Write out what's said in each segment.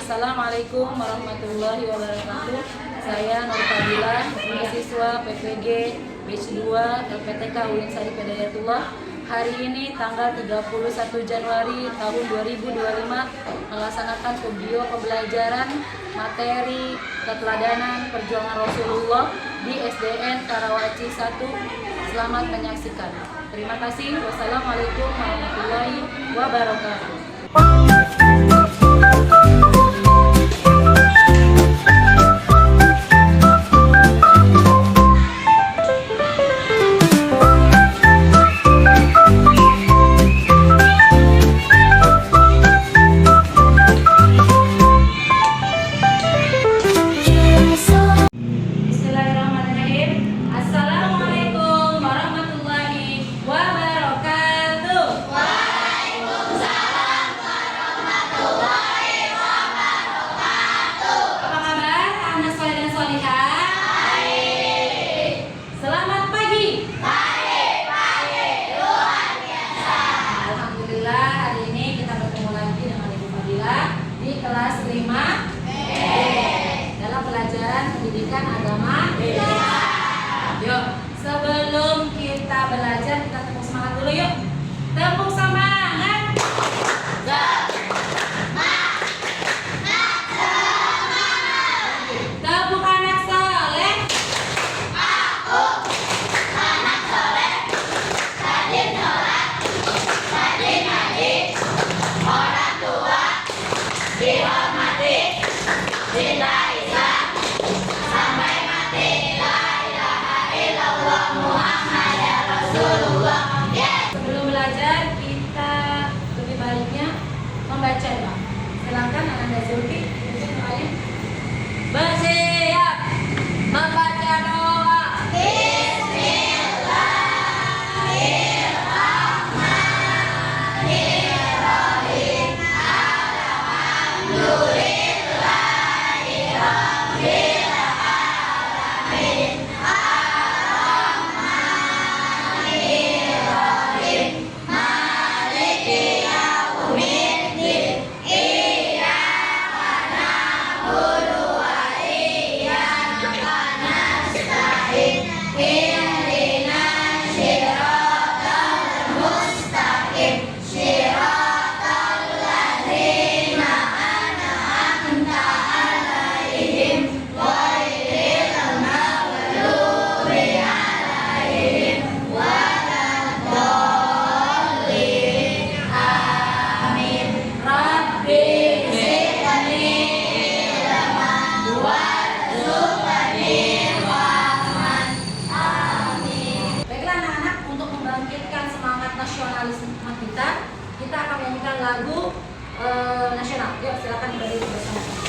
Assalamualaikum warahmatullahi wabarakatuh. Saya Nur Fadilah, mahasiswa PPG Batch 2 LPTK UIN Syarif Hidayatullah. Hari ini tanggal 31 Januari tahun 2025 melaksanakan video pembelajaran materi keteladanan perjuangan Rasulullah di SDN Karawaci 1. Selamat menyaksikan. Terima kasih. Wassalamualaikum warahmatullahi wabarakatuh. Di kelas 5 dalam pelajaran pendidikan agama. Yuk, sebelum kita belajar kita tepuk semangat dulu yuk. Tepuk semangat. Tepuk anak soleh. Aku anak soleh. Rajin sholat, rajin ngaji, orang tua dihormati, cinta Islam sampai mati. La ilaha illallah Muhammadur Rasulullah. Sebelum belajar kita lebih baiknya membaca doa. Silakan Ananda Zulfi untuk doanya. Bersiap membaca doa. Nasionalisme kita akan menyanyikan lagu nasional. Yuk silakan berdiri bersama-sama.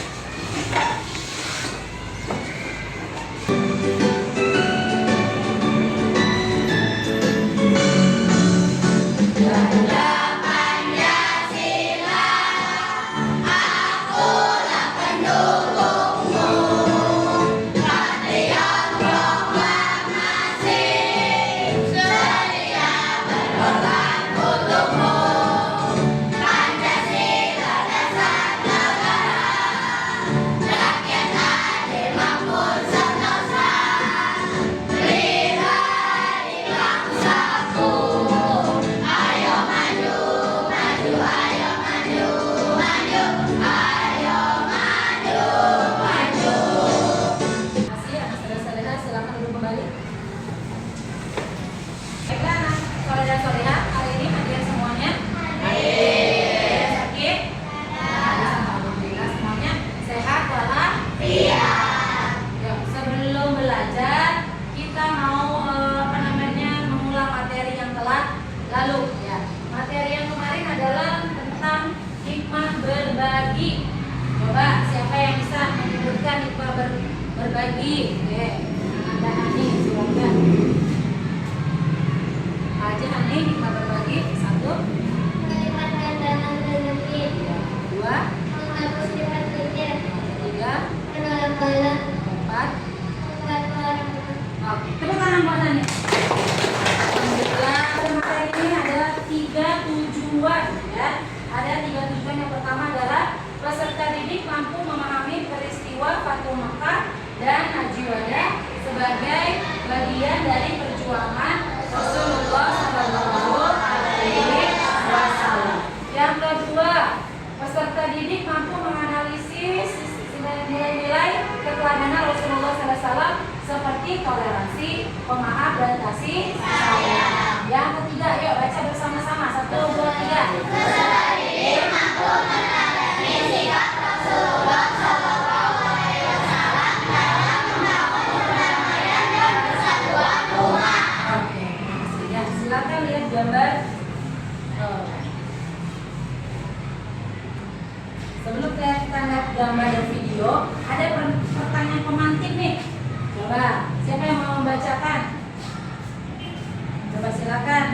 Lalu ya, materi yang kemarin adalah tentang hikmah berbagi. Coba siapa yang bisa menyebutkan hikmah berbagi? Oke, ada Hani, silakan. Aja Hani, hikmah berbagi. 1. Melibatkan dalam rezeki. 2. Menghapus sifat kecil. 3. Menolak bala. 4. Membantu orang tua. Oke, tepuk tangan buat Hani. Alhamdulillah, materi ini ada 3 tujuan ya. Ada 3 tujuan. Yang pertama adalah peserta didik mampu bagian dari perjuangan Rasulullah Shallallahu Alaihi Wasallam. Yang kedua, peserta didik mampu menganalisis nilai-nilai keteladanan Rasulullah SAW seperti toleransi, pemaaf, dan kasih sayang. Yang ketiga, yuk baca bersama-sama. 1, 2, 3. Peserta didik mampu menangani sikap Rasulullah Shallallahu Alaihi Wasallam dalam membangun perdamaian dan persatuan umat. Oke, makasih ya. Silakan lihat gambar. Sebelum kita lihat gambar dan video, ada pertanyaan pemantik nih. Coba, siapa yang mau membacakan? Coba silakan.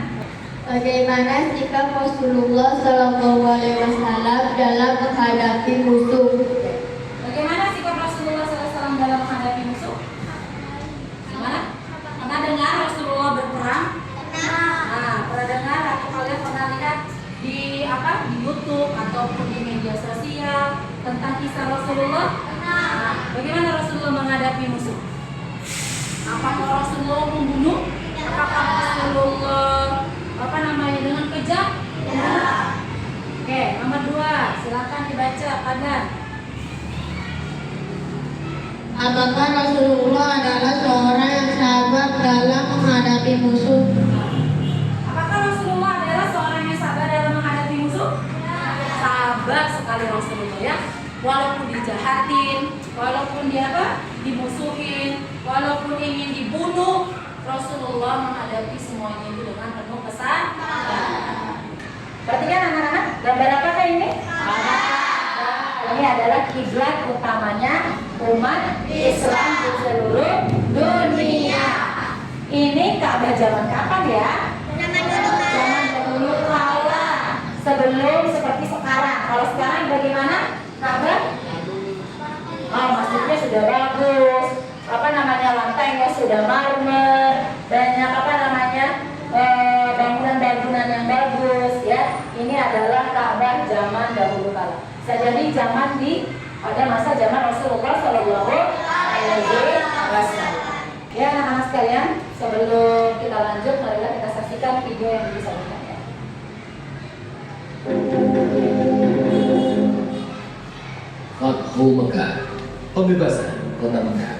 Bagaimana sikap Rasulullah Shallallahu Alaihi Wasallam dalam menghadapi musuh? Bagaimana sikap Rasulullah SAW dalam menghadapi musuh? Gimana? Pernah dengar Rasulullah berperang? Nah, pernah dengar atau kalian pernah lihat di YouTube ataupun di media sosial tentang kisah Rasulullah? Nah, bagaimana Rasulullah menghadapi musuh? Apakah Rasulullah membunuh? Apakah Rasulullah dengan kejam? Oke, nomor 2, silakan dibaca, Padan. Apakah Rasulullah adalah seorang yang sabar dalam menghadapi musuh? Apakah Rasulullah adalah seorang yang sabar dalam menghadapi musuh? Sabar sekali Rasulullah ya. Walaupun dijahatin, walaupun dimusuhin, walaupun ingin dibunuh, Rasulullah menghadapi semuanya itu dengan penuh kesabaran. Perhatikan anak-anak, gambar apakah ini? Ini adalah kiblat utamanya umat Islam di seluruh dunia. Ini Ka'bah zaman kapan ya? Zaman dahulu kala, sebelum seperti sekarang. Kalau sekarang bagaimana Ka'bah? Masjidnya sudah bagus. Lantainya sudah marmer, banyak bangunan-bangunan yang bagus ya. Ini adalah Ka'bah zaman dahulu kala. Bisa jadi pada masa zaman Rasulullah Shallallahu Alaihi Wasallam. Ya anak-anak sekalian, sebelum kita lanjut, marilah kita saksikan video yang disajikan ya. Fathu Mekah, pembebasan kota Mekah.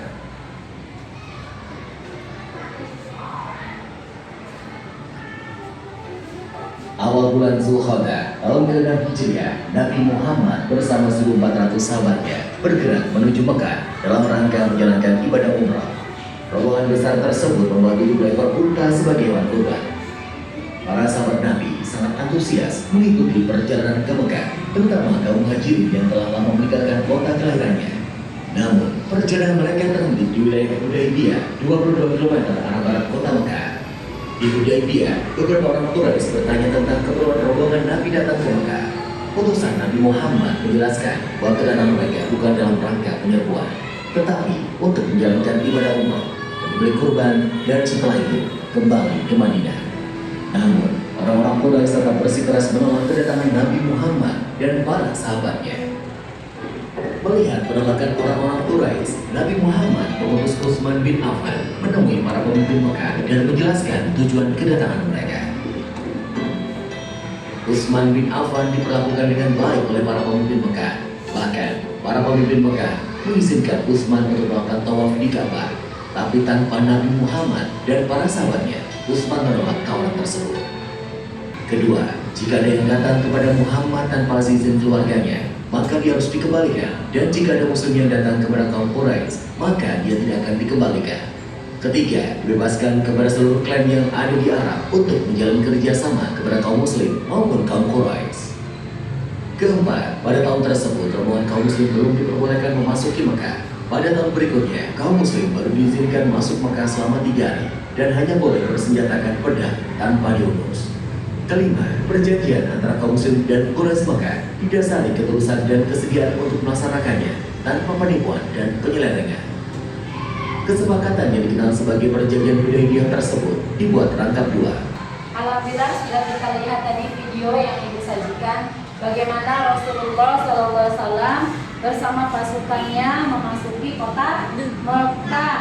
Awal bulan Zulqa'dah tahun ke-6 Hijriah, Nabi Muhammad bersama 1.400 sahabatnya bergerak menuju Mekah dalam rangka menjalankan ibadah umrah. Rombongan besar tersebut membawa 7 ekor unta sebagai hewan kurban. Para sahabat Nabi sangat antusias mengikuti perjalanan ke Mekah, terutama kaum muhajirin yang telah lama meninggalkan kota kelahirannya. Namun, perjalanan mereka terhenti di wilayah Hudaybiyah, 22 km arah barat kota Mekah. Di Hudaybiyah, beberapa orang Quraisy bertanya tentang keperluan rombongan Nabi datang ke Mekah. Utusan Nabi Muhammad menjelaskan bahwa kedatangan mereka bukan dalam rangka penyerbuan, tetapi untuk menjalankan ibadah umrah, membeli kurban, dan setelah itu kembali ke Madinah. Namun, orang-orang Quraisy tetap bersikeras menolak kedatangan Nabi Muhammad dan para sahabatnya. Melihat penolakan orang-orang Quraisy, Nabi Muhammad mengutus Utsman bin Affan menemui para pemimpin Mekah dan menjelaskan tujuan kedatangan mereka. Utsman bin Affan diperlakukan dengan baik oleh para pemimpin Mekah. Bahkan, para pemimpin Mekah mengizinkan Utsman untuk melakukan tawaf di Ka'bah. Tapi tanpa Nabi Muhammad dan para sahabatnya, Utsman menolak tawaran tersebut. Kedua, jika ada yang datang kepada Muhammad tanpa izin keluarganya, maka dia harus dikembalikan. Dan jika ada muslim yang datang kepada kaum Quraisy, maka dia tidak akan dikembalikan. Ketiga, bebaskan kepada seluruh klan yang ada di Arab untuk menjalin kerjasama kepada kaum muslim maupun kaum Quraisy. Keempat, pada tahun tersebut rombongan kaum muslim belum diperbolehkan memasuki Mekah. Pada tahun berikutnya, kaum muslim baru diizinkan masuk Mekah selama 3 hari dan hanya boleh bersenjatakan pedang tanpa diurus. Kelima, perjanjian antara kaum muslim dan Quraisy Mekah didasari ketulusan dan kesediaan untuk melaksanakannya tanpa penipuan dan penyelewengan. Kesepakatan yang dikenal sebagai perjanjian Hudaybiyah tersebut dibuat rangkap 2. Alhamdulillah sudah kita lihat tadi video yang disajikan bagaimana Rasulullah SAW bersama pasukannya memasuki kota Mekah.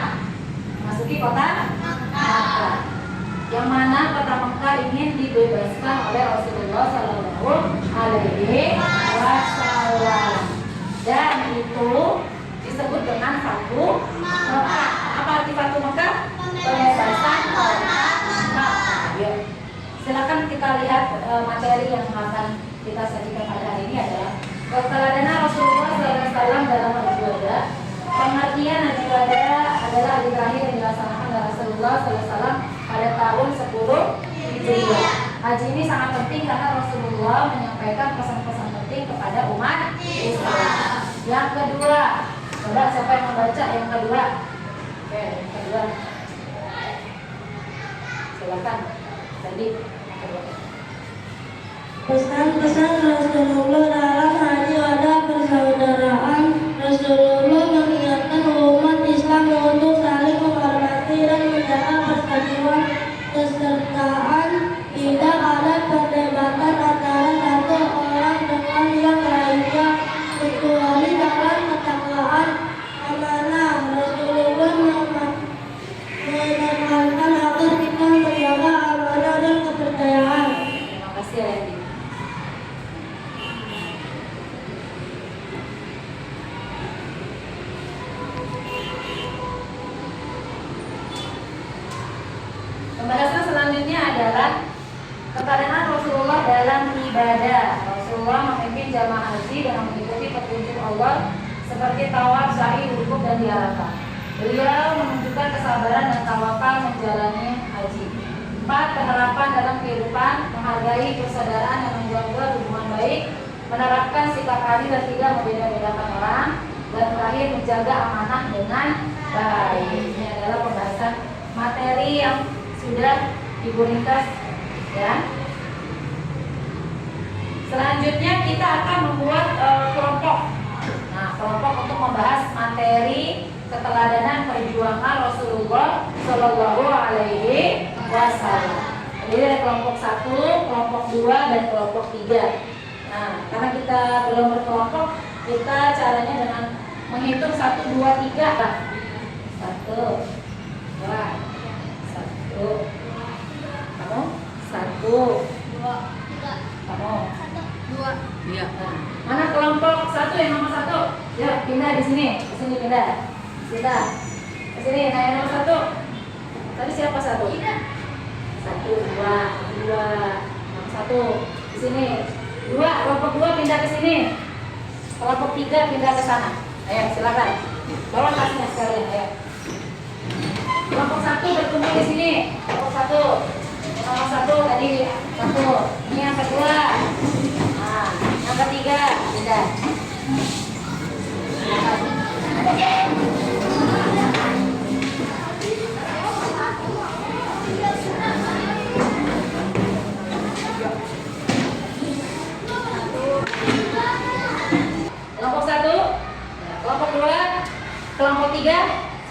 Masuki kota Makkah. Yang mana kota Mekah ingin dibebaskan oleh Rasulullah Shallallahu Alaihi Wasallam, dan itu disebut dengan Fatu Mekah. Apa arti Fatu Mekah? Pembebasan kota Mekah. Ya. Silakan kita lihat materi yang akan kita sajikan pada hari ini adalah keteladanan Rasulullah SAW dalam beribadah. Pengertian haji ibadah adalah hari terakhir yang dilaksanakan oleh Rasulullah SAW pada tahun 10 Hijriah. Haji ini sangat penting karena Rasulullah menyampaikan pesan-pesan penting kepada umat Islam. Yang kedua, coba siapa yang membaca yang kedua? Oke, yang kedua. Silakan. Tadi. Pesan-pesan Rasulullah dalam haji ada persaudaraan. Rasulullah mengingatkan umat Islam untuk saling menghormati dan menjaga persatuan kesertaan. Tidak ada perdebatan antara satu orang dengan yang lainnya kecuali dalam ketakwaan amanah. Rasulullah menekankan agar kita menjaga amanah dan kepercayaan. Terima kasih Randy. Pembahasan selanjutnya adalah keteladanan Rasulullah dalam ibadah. Rasulullah memimpin jamaah haji dengan mengikuti petunjuk Allah seperti tawaf, sa'i, rukuk, dan di Arafah. Beliau menunjukkan kesabaran dan tawakal menjalani haji. 4. Penerapan dalam kehidupan, menghargai persaudaraan dan menjaga hubungan baik, menerapkan sikap adil dan tidak membeda-bedakan orang, dan terakhir menjaga amanah dengan baik. Ini adalah pembahasan materi yang sudah Ibu ringkas ya. Selanjutnya kita akan membuat kelompok. Nah, kelompok untuk membahas materi keteladanan perjuangan Rasulullah Shallallahu Alaihi Wasallam. Jadi ada kelompok 1, kelompok 2, dan kelompok 3. Nah, karena kita belum berkelompok, kita caranya dengan menghitung 1, 2, 3. 1, 2, 1. Kamu? 1, 2, 3. Kamu? 2. Iya. Nah, mana kelompok 1 yang nomor 1? Ya, pindah di sini. Di sini pindah. Sudah. Ke sini. Nah, yang nomor 1. Tadi siapa 1? 1, 2, 2. Nomor 1. Di sini. 2. Kelompok 2 pindah ke sini. Kelompok 3 pindah ke sana. Ayo, silakan. Bawa tasnya sekalian. Ayo. Kelompok 1 berkumpul di sini. Kelompok 1. Nomor 1 tadi 1. Ini yang kedua. Nah, yang ketiga pindah. Kelompok 1, kelompok 2, kelompok 3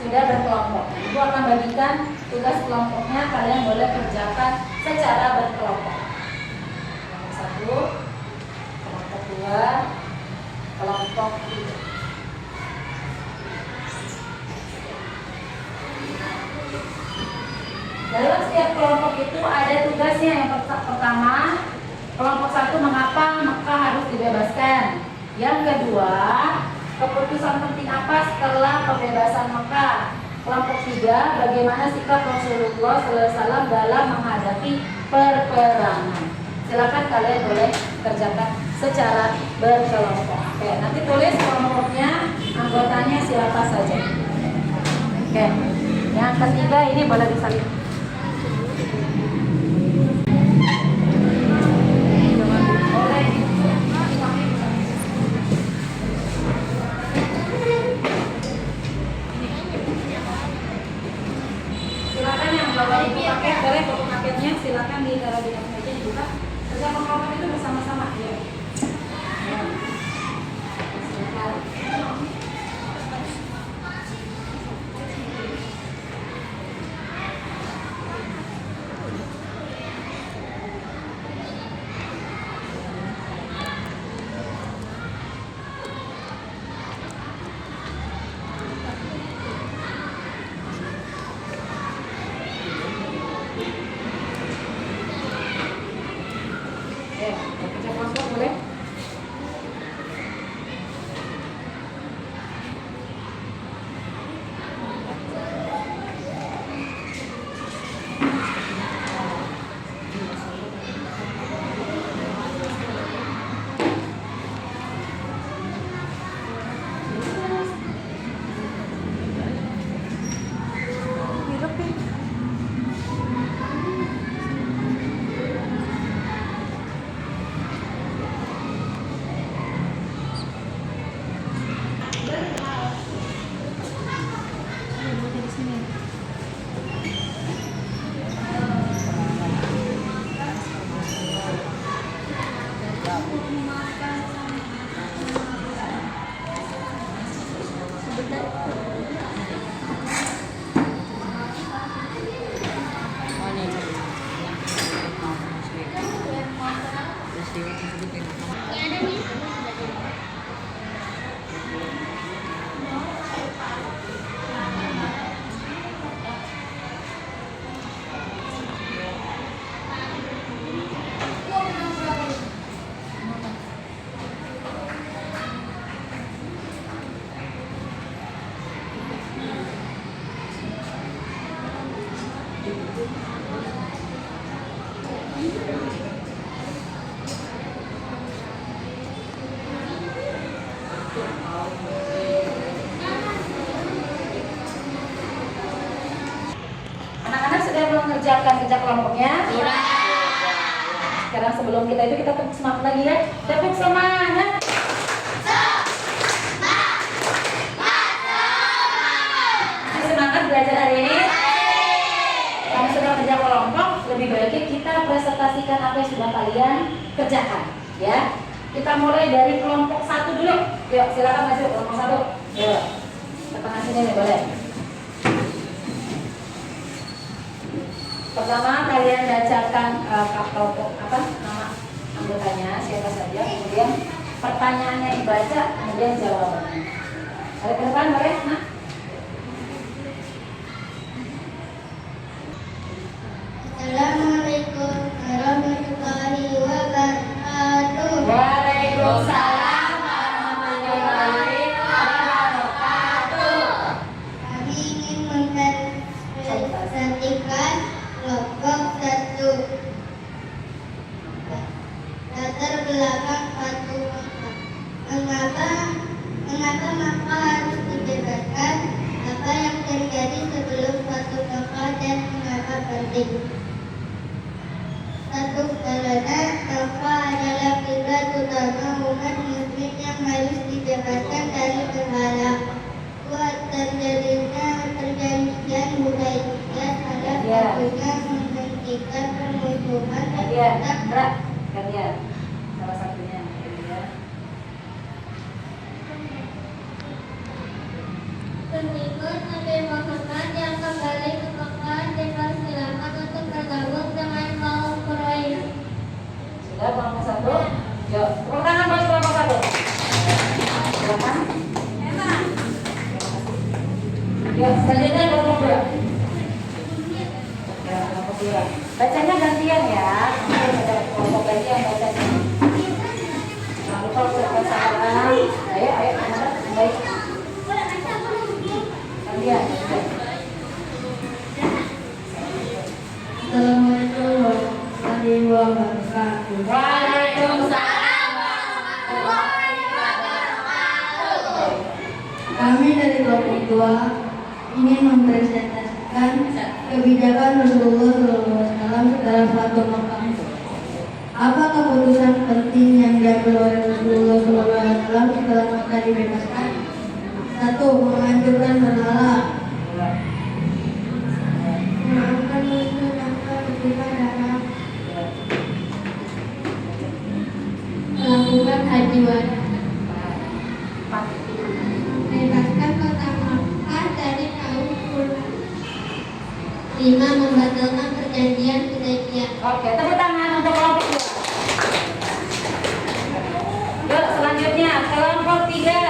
sudah berkelompok. Ibu akan bagikan tugas kelompoknya, kalian boleh kerjakan secara berkelompok. Kelompok 1, kelompok 2, kelompok 3. Dalam setiap kelompok itu ada tugasnya. Yang pertama, kelompok 1 mengapa Mekah harus dibebaskan. Yang kedua, keputusan penting apa setelah pembebasan Mekah. Kelompok 3, bagaimana sikap Rasulullah SAW dalam menghadapi peperangan. Silakan kalian boleh kerjakan secara berkelompok. Oke, nanti tulis kelompoknya, anggotanya siapa saja. Oke, yang ketiga ini boleh disalin. Boleh buku paketnya silakan ditaruh di atas meja dibuka. Kerja kelompok itu bersama-sama ya. Silakan. Anak-anak sudah mengerjakan kerja kelompoknya? Sekarang sebelum kita itu kita tepuk semangat lagi ya. Tepuk semangat. Masih semangat belajar hari ini? Kamu sudah kerja kelompok, lebih baiknya kita presentasikan apa yang sudah kalian kerjakan, ya. Kita mulai dari kelompok 1 dulu. Yuk, silakan masuk kelompok 1. Yuk. Ke tengah sini nih, boleh. Pertama kalian bacakan kelompok apa nama anggotanya siapa saja, kemudian pertanyaannya dibaca, kemudian jawabannya. Ayo ke depan boleh, nah. Assalamualaikum warahmatullahi wabarakatuh. Waalaikumsalam warahmatullahi wabarakatuh. Kami ingin mempresentasikan kelompok 1. Latar belakang Fatu Makkah. Mengapa Makkah harus dibebaskan? Apa yang terjadi sebelum Fatu Makkah dan mengapa penting? 1. Karena Makkah adalah kiblat utama umat muslim yang harus dibebaskan dari berhala. Buat terjadinya perjanjian Hudaybiyah salah satunya menghentikan permusuhan Kalian, kalian salah satunya. Pengikut Nabi Muhammad yang kembali ke Mekah dipersilakan untuk bergabung dengan kaum Quraisy. Sudah kelompok 1. Yuk, tepuk tangan buat kelompok 1. Silakan. Yuk, selanjutnya kelompok 2. Ya, kelompok 2. Bacanya gantian ya. Ada kelompok gantian bacanya. Jangan lupa ucapkan salam. Ayo, anak-anak, baik. Gantian. Assalamualaikum warahmatullahi wabarakatuh. Waalaikumsalam warahmatullahi wabarakatuh. Kami dari kelompok 2 ingin mempresentasikan kebijakan Rasulullah SAW setelah Fatu Makkah. Apa keputusan penting yang diambil oleh Rasulullah SAW setelah Makkah dibebaskan? 1. Menghancurkan berhala. Memaafkan musuh tanpa berterima darah. Melakukan haji wada. Membebaskan kota Makkah dari kaum Quraisy. 5. Membatalkan perjanjian Hudaybiyah. Oke, tepuk tangan untuk kelompok 2. Yuk, selanjutnya kelompok 3.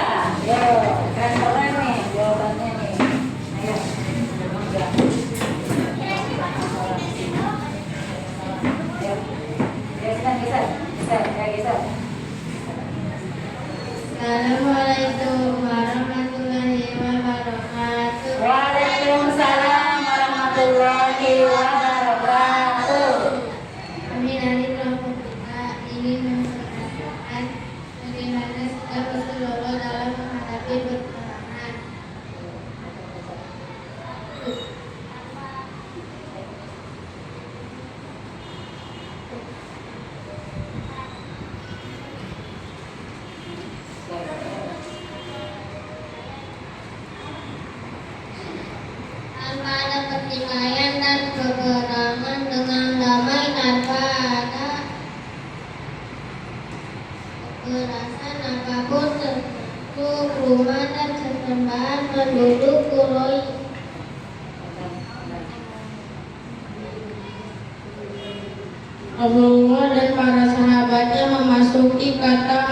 Yuk, keren-keren nih jawabannya nih. Ayo. Ayo. Geser. Ya, geser. Assalamualaikum warahmatullahi wabarakatuh. Waalaikumsalam warahmatullahi wabarakatuh. Kami dari kelompok kita ingin memperhatikan bagaimana sikap Rasulullah dalam menghadapi peperangan. tanpa ada pertikaian dan peperangan dengan damai tanpa ada kekerasan apapun termasuk rumah dan sesembahan penduduk Quraisy. Rasulullah dan para sahabatnya memasuki kota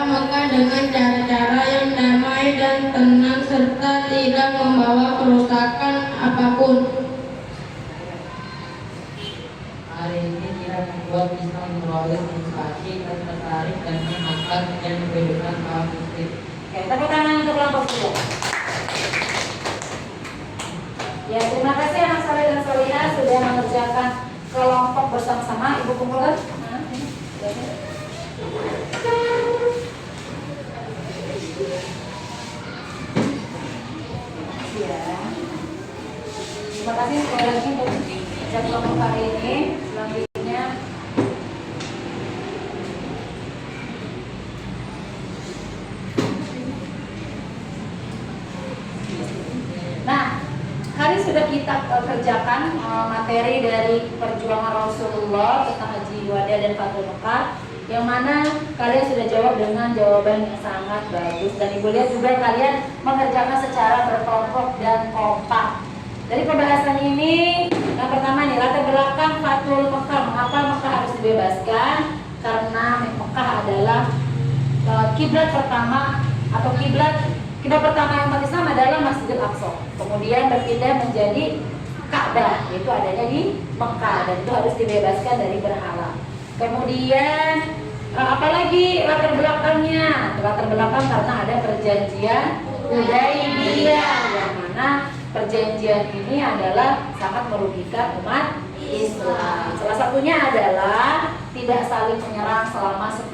Makkah dengan cara-cara yang damai dan tenang serta tidak membawa kerusakan apapun. Hari ini tidak membuat Islam menulis inspirasi dan tertarik dengan Makkah dan kehidupan kaum muslim. Oke, tepuk tangan untuk kelompok 3. Ya, terima kasih anak soleh dan solihah sudah mengerjakan kelompok bersama-sama. Ibu kumpulkan. Nah, ini. Ya. Terima kasih sekali lagi untuk kerja kelompok hari ini. Selanjutnya nah, hari sudah kita kerjakan materi dari perjuangan Rasulullah tentang Haji Wada dan Fathul Mekah, yang mana kalian sudah jawab dengan jawaban yang sangat bagus, dan ibu lihat juga kalian mengerjakan secara berkelompok dan kompak. Dari pembahasan ini, yang pertama nih, latar belakang Fathul Mekah. Mengapa Mekah harus dibebaskan? Karena Mekah adalah kiblat pertama atau kiblat pertama umat Islam adalah Masjidil Aqsa. Kemudian berpindah menjadi Ka'bah, yaitu adanya di Mekah, dan itu harus dibebaskan dari berhala. Kemudian apalagi latar belakangnya? Latar belakang karena ada perjanjian Hudaybiyah, yang mana perjanjian ini adalah sangat merugikan umat Islam. Salah satunya adalah tidak saling menyerang selama 10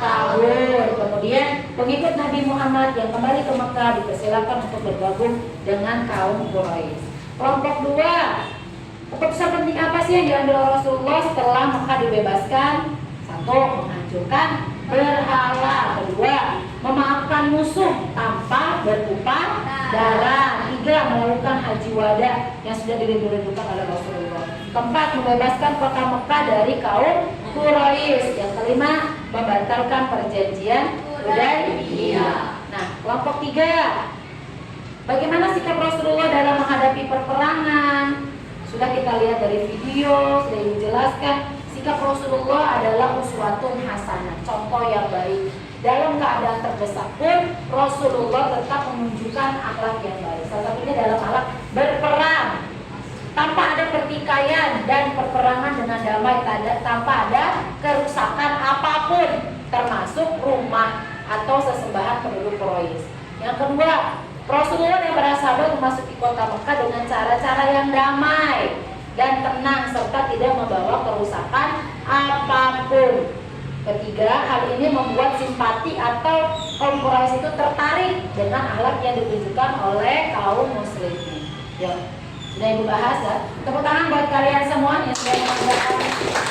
tahun. Kemudian pengikut Nabi Muhammad yang kembali ke Mekah dipersilakan untuk bergabung dengan kaum Quraisy. Kelompok 2, keputusan penting apa sih yang diambil Rasulullah setelah Mekah dibebaskan? 1, menghancurkan berhala. 2, memaafkan musuh tanpa bertumpah darah. 3, melakukan haji wada yang sudah dirindu-rindukan oleh Rasulullah. 4, membebaskan kota Mekah dari kaum Quraisy. Yang 5, membatalkan perjanjian Hudaybiyah. Nah, kelompok 3, bagaimana sikap Rasulullah dalam menghadapi perperangan? Sudah kita lihat dari video, sudah dijelaskan. Sikap Rasulullah adalah uswatun hasanah, contoh yang baik. Dalam keadaan terdesak pun Rasulullah tetap menunjukkan akhlak yang baik. Salah satunya dalam akhlak berperang tanpa ada pertikaian dan perperangan dengan damai, tanpa ada kerusakan apapun, termasuk rumah atau sesembahan penduduk Quraisy. Yang kedua, Rasulullah yang bersahabat memasuki kota Mekah dengan cara-cara yang damai dan tenang serta tidak membawa kerusakan apapun. Ketiga, hal ini membuat simpati atau kaum Quraisy itu tertarik dengan akhlak yang ditunjukkan oleh kaum muslimin. Ya, sudah ibu bahas ya. Tepuk tangan buat kalian semua yang sudah mengerjakan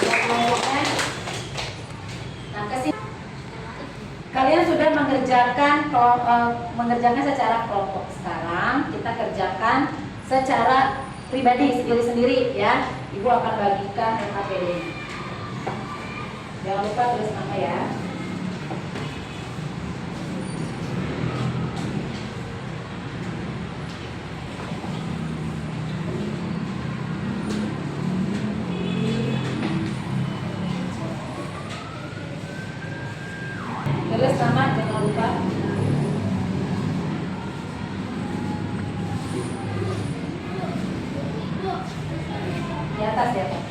kelompoknya. Nah, kesini kalian sudah mengerjakan secara kelompok. Sekarang kita kerjakan secara pribadi sendiri-sendiri ya. Ibu akan bagikan LKPD-nya. Jangan lupa tulis nama ya. Tulis nama, jangan lupa. Di atas ya Pak.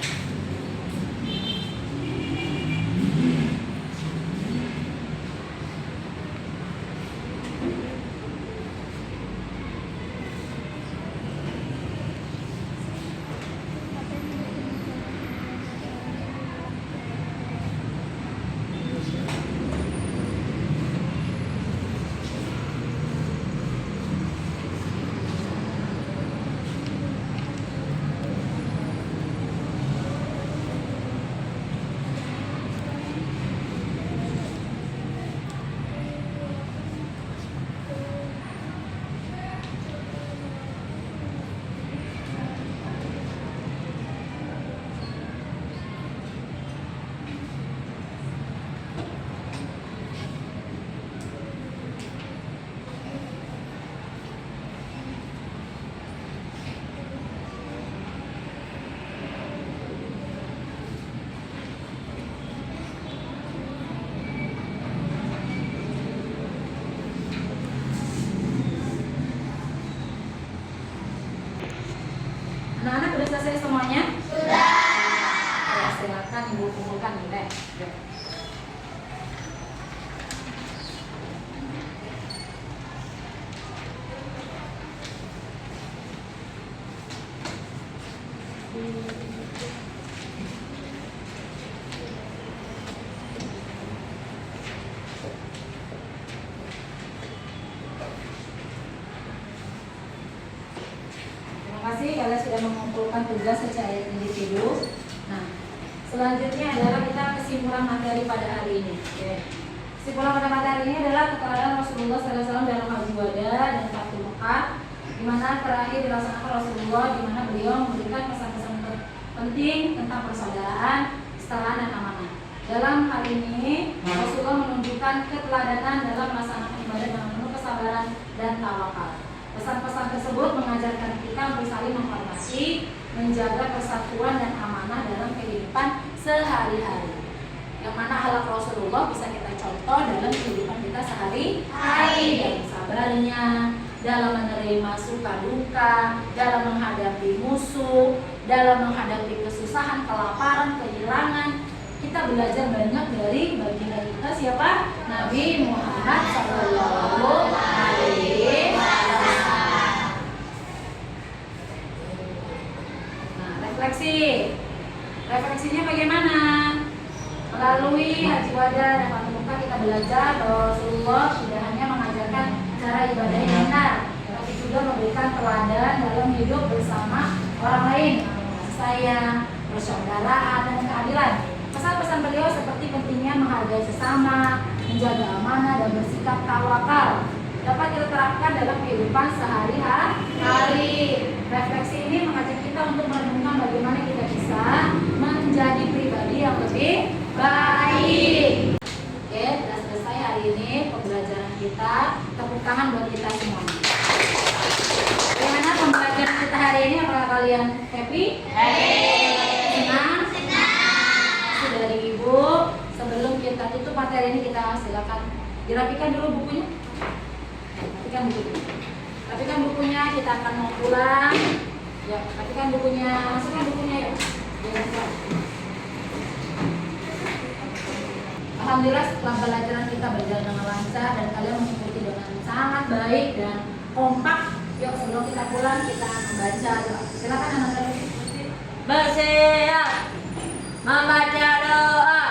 Terima kasih kalian sudah mengumpulkan tugas secara individu. Nah, selanjutnya adalah kita kesimpulan materi pada hari ini. Oke. Kesimpulan pada materi ini adalah keterangan Rasulullah SAW dalam Haji Wada dan Fathul Mekah, di mana terakhir dilaksanakan Rasulullah, di mana beliau memberikan pesan-pesan penting tentang persaudaraan, kesetaraan dan amanah. Dalam hal ini, Rasulullah menunjukkan keteladanan dalam melaksanakan ibadah dengan penuh kesabaran dan tawakal. Pesan-pesan tersebut mengajarkan kita untuk saling menghormati, menjaga persatuan dan amanah dalam kehidupan sehari-hari. Yang mana akhlak Rasulullah bisa kita contoh dalam kehidupan kita sehari-hari, dalam sabarnya, dalam menerima suka duka, dalam menghadapi musuh, dalam menghadapi kesusahan, kelaparan, kehilangan. Kita belajar banyak dari baginda kita siapa? Nabi Muhammad SAW. Nah, refleksinya bagaimana? Melalui Haji Wada dan Fathul Mekah kita belajar bahwa Rasulullah tidak hanya mengajarkan cara ibadah yang benar, tapi juga memberikan teladan dalam hidup bersama orang lain, kasih sayang, persaudaraan dan keadilan. Pesan-pesan beliau seperti pentingnya menghargai sesama, menjaga amanah dan bersikap tawakal dapat kita terapkan dalam kehidupan sehari-hari. Refleksi ini mengajak kita untuk merenungkan bagaimana kita bisa menjadi pribadi yang lebih baik. Oke, sudah selesai hari ini pembelajaran kita. Tepuk tangan buat kita semua. Bagaimana pembelajaran kita hari ini? Apakah kalian happy? Senang? Masih dari Ibu. Sebelum kita tutup materi ini, kita silakan dirapikan dulu bukunya. Rapikan bukunya, kita akan mau pulang. Ya, rapikan bukunya, masukkan bukunya ya. Alhamdulillah setelah pembelajaran kita berjalan dengan lancar dan kalian mengikuti dengan sangat baik dan kompak. Yuk sebelum kita pulang kita membaca doa. Silakan anak-anak bersiap membaca doa.